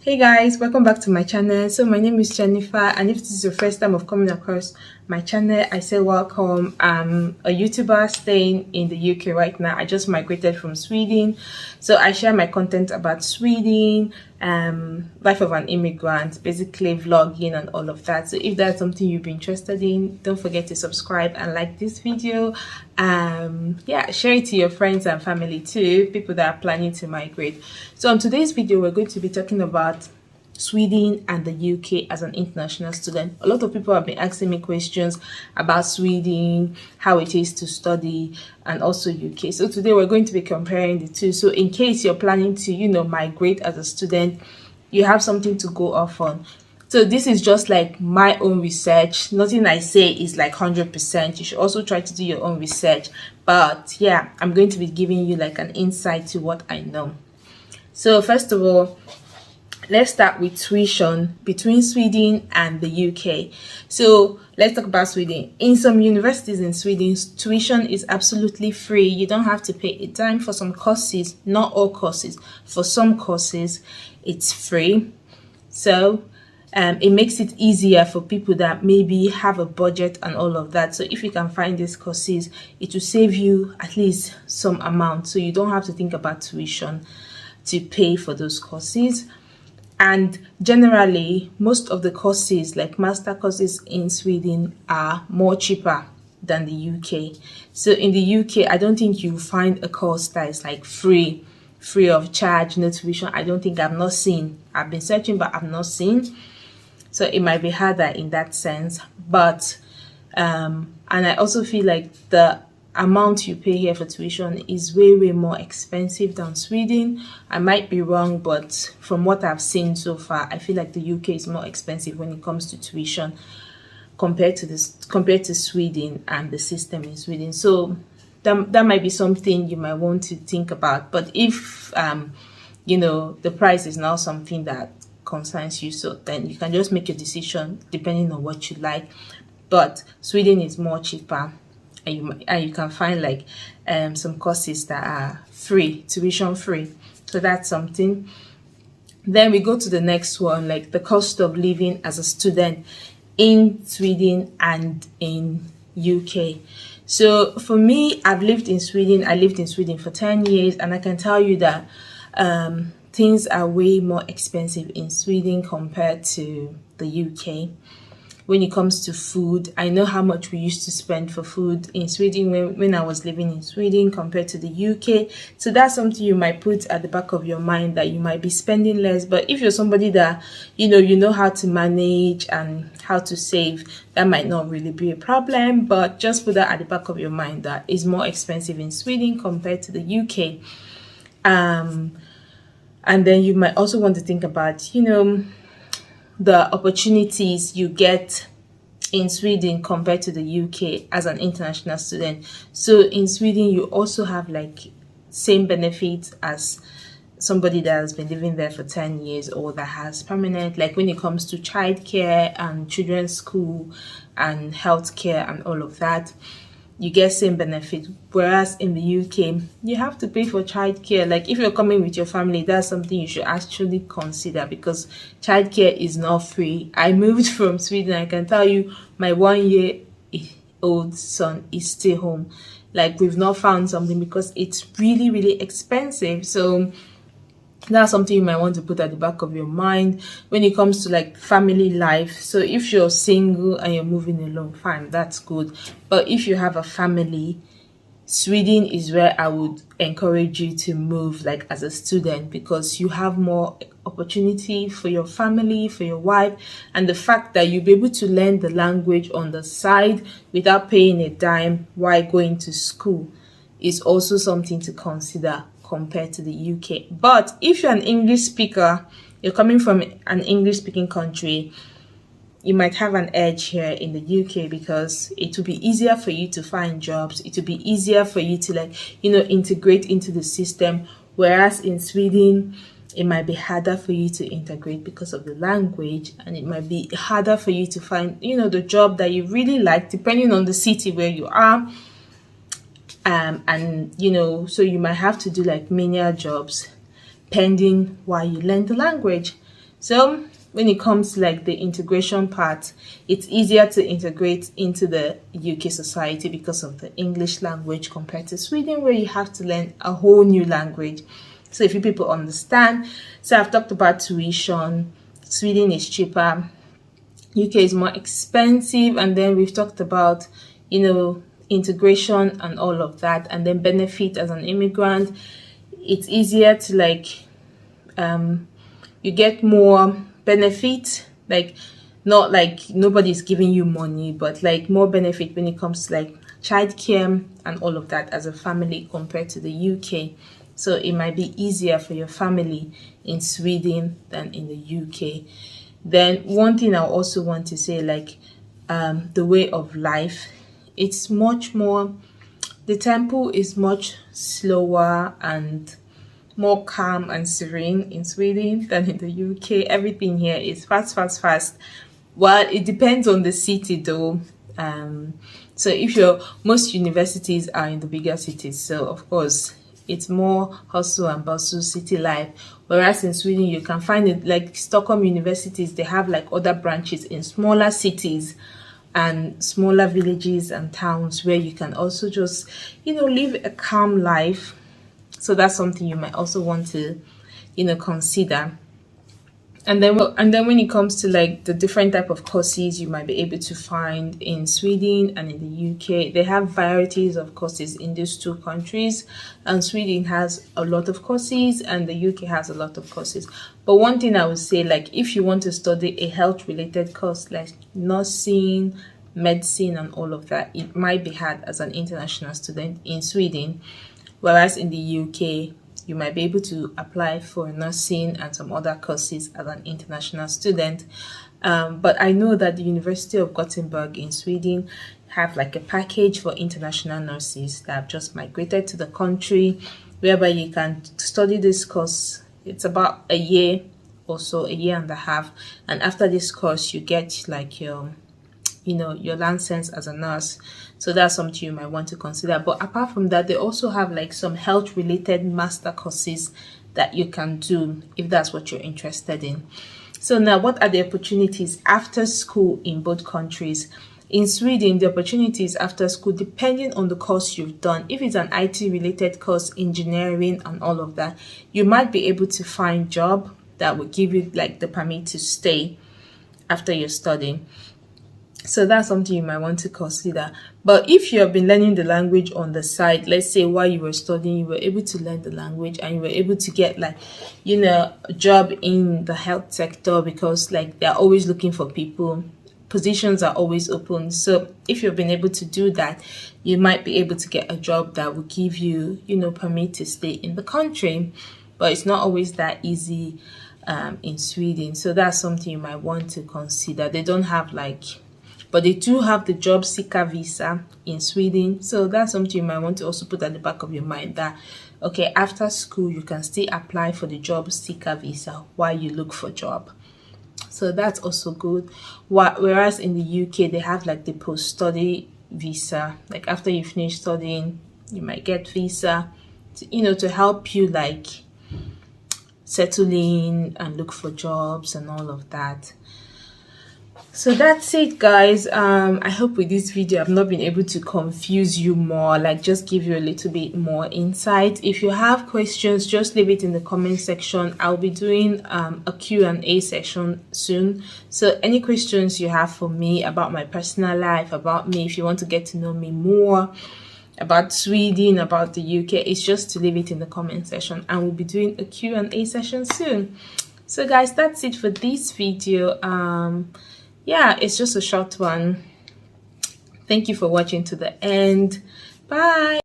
Hey guys, welcome back to my channel. So my name is Jennifer, and if this is your first time of coming across my channel, I say welcome. I'm a YouTuber staying in the UK right now. I just migrated from Sweden, so I share my content about Sweden, life of an immigrant, basically vlogging and all of that. So if that's something you've been interested in, don't forget to subscribe and like this video. Yeah, share it to your friends and family too, people that are planning to migrate. So on today's video, we're going to be talking about Sweden and the UK as an international student. A lot of people have been asking me questions about Sweden, how it is to study, and also UK. So today we're going to be comparing the two. So in case you're planning to, migrate as a student, you have something to go off on. So this is just like my own research. Nothing I say is like 100%. You should also try to do your own research. But yeah, I'm going to be giving you like an insight to what I know. So first of all, let's start with tuition between Sweden and the UK. So let's talk about Sweden. In some universities in Sweden, tuition is absolutely free. You don't have to pay a dime for some courses, not all courses. For some courses, it's free. So it makes it easier for people that maybe have a budget and all of that. So if you can find these courses, it will save you at least some amount. So you don't have to think about tuition to pay for those courses. And generally, most of the courses, like master courses in Sweden, are more cheaper than the UK. So in the UK, I don't think you find a course that is like free of charge, no tuition. I don't think I've not seen. I've been searching, but I've not seen. So it might be harder in that sense. But and I also feel like the amount you pay here for tuition is way more expensive than Sweden. I might be wrong, but from what I've seen so far, I feel like the UK is more expensive when it comes to tuition compared to Sweden and the system in Sweden. So that might be something you might want to think about. But if the price is not something that concerns you, so then you can just make a decision depending on what you like. But Sweden is more cheaper, and you can find like some courses that are free, tuition free. So that's something. Then we go to the next one, like the cost of living as a student in Sweden and in UK. So for me, I've lived in Sweden. I lived in Sweden for 10 years, and I can tell you that things are way more expensive in Sweden compared to the UK. When it comes to food, I know how much we used to spend for food in Sweden when I was living in Sweden compared to the UK. So that's something you might put at the back of your mind, that you might be spending less. But if you're somebody that, you know how to manage and how to save, that might not really be a problem. But just put that at the back of your mind that it's more expensive in Sweden compared to the UK. And then you might also want to think about, the opportunities you get in Sweden compared to the UK as an international student. So in Sweden, you also have like same benefits as somebody that has been living there for 10 years or that has permanent, like when it comes to childcare and children's school and healthcare and all of that. You get same benefit, whereas in the UK, you have to pay for childcare. Like if you're coming with your family, that's something you should actually consider, because childcare is not free. I moved from Sweden. I can tell you, my 1-year-old son is still home. Like we've not found something because it's really expensive. So that's something you might want to put at the back of your mind when it comes to like family life. So if you're single and you're moving alone, fine, that's good. But if you have a family, Sweden is where I would encourage you to move, like as a student, because you have more opportunity for your family, for your wife, and the fact that you'll be able to learn the language on the side without paying a dime while going to school is also something to consider compared to the UK. But if you're an English speaker, you're coming from an English speaking country, you might have an edge here in the UK, because it will be easier for you to find jobs. It will be easier for you to integrate into the system. Whereas in Sweden, it might be harder for you to integrate because of the language, and it might be harder for you to find, the job that you really like, depending on the city where you are. So you might have to do like menial jobs pending while you learn the language. So when it comes to like the integration part, it's easier to integrate into the UK society because of the English language compared to Sweden, where you have to learn a whole new language. So if you people understand, so I've talked about tuition. Sweden is cheaper, UK is more expensive, and then we've talked about, integration and all of that, and then benefit as an immigrant. It's easier to like you get more benefit, like not like nobody's giving you money, but like more benefit when it comes to like childcare and all of that as a family compared to the UK. So it might be easier for your family in Sweden than in the UK. Then one thing I also want to say, like the way of life, it's much more, the tempo is much slower and more calm and serene in Sweden than in the UK. Everything here is fast, fast, fast. Well, it depends on the city though. So if most universities are in the bigger cities, so of course it's more hustle and bustle city life. Whereas in Sweden, you can find it like Stockholm universities, they have like other branches in smaller cities and smaller villages and towns where you can also just, live a calm life. So that's something you might also want to, consider. And then when it comes to like the different type of courses you might be able to find in Sweden and in the UK, they have varieties of courses in these two countries. And Sweden has a lot of courses and the UK has a lot of courses. But one thing I would say, like if you want to study a health related course like nursing, medicine and all of that, it might be hard as an international student in Sweden. Whereas in the UK, you might be able to apply for nursing and some other courses as an international student. But I know that the University of Gothenburg in Sweden have like a package for international nurses that have just migrated to the country, whereby you can study this course. It's about a year or so, a year and a half. And after this course, you get like your license as a nurse. So that's something you might want to consider. But apart from that, they also have like some health related master courses that you can do if that's what you're interested in. So now, what are the opportunities after school in both countries? In Sweden, the opportunities after school, depending on the course you've done, if it's an IT related course, engineering and all of that, you might be able to find job that will give you like the permit to stay after you're studying. So that's something you might want to consider. But if you have been learning the language on the side, let's say while you were studying, you were able to learn the language and you were able to get like, a job in the health sector, because like they're always looking for people. Positions are always open. So if you've been able to do that, you might be able to get a job that will give you, permit to stay in the country. But it's not always that easy in Sweden. So that's something you might want to consider. They don't have but they do have the job seeker visa in Sweden. So that's something you might want to also put at the back of your mind, that, okay, after school, you can still apply for the job seeker visa while you look for a job. So that's also good. Whereas in the UK, they have like the post-study visa. Like after you finish studying, you might get visa, to help you like settle in and look for jobs and all of that. So that's it, guys. I hope with this video I've not been able to confuse you more, like just give you a little bit more insight. If you have questions, just leave it in the comment section. I'll be doing a Q&A session soon. So any questions you have for me about my personal life, about me, if you want to get to know me more about Sweden, about the UK, it's just to leave it in the comment section, and we'll be doing a Q&A session soon. So guys, that's it for this video. Yeah, it's just a short one. Thank you for watching to the end. Bye.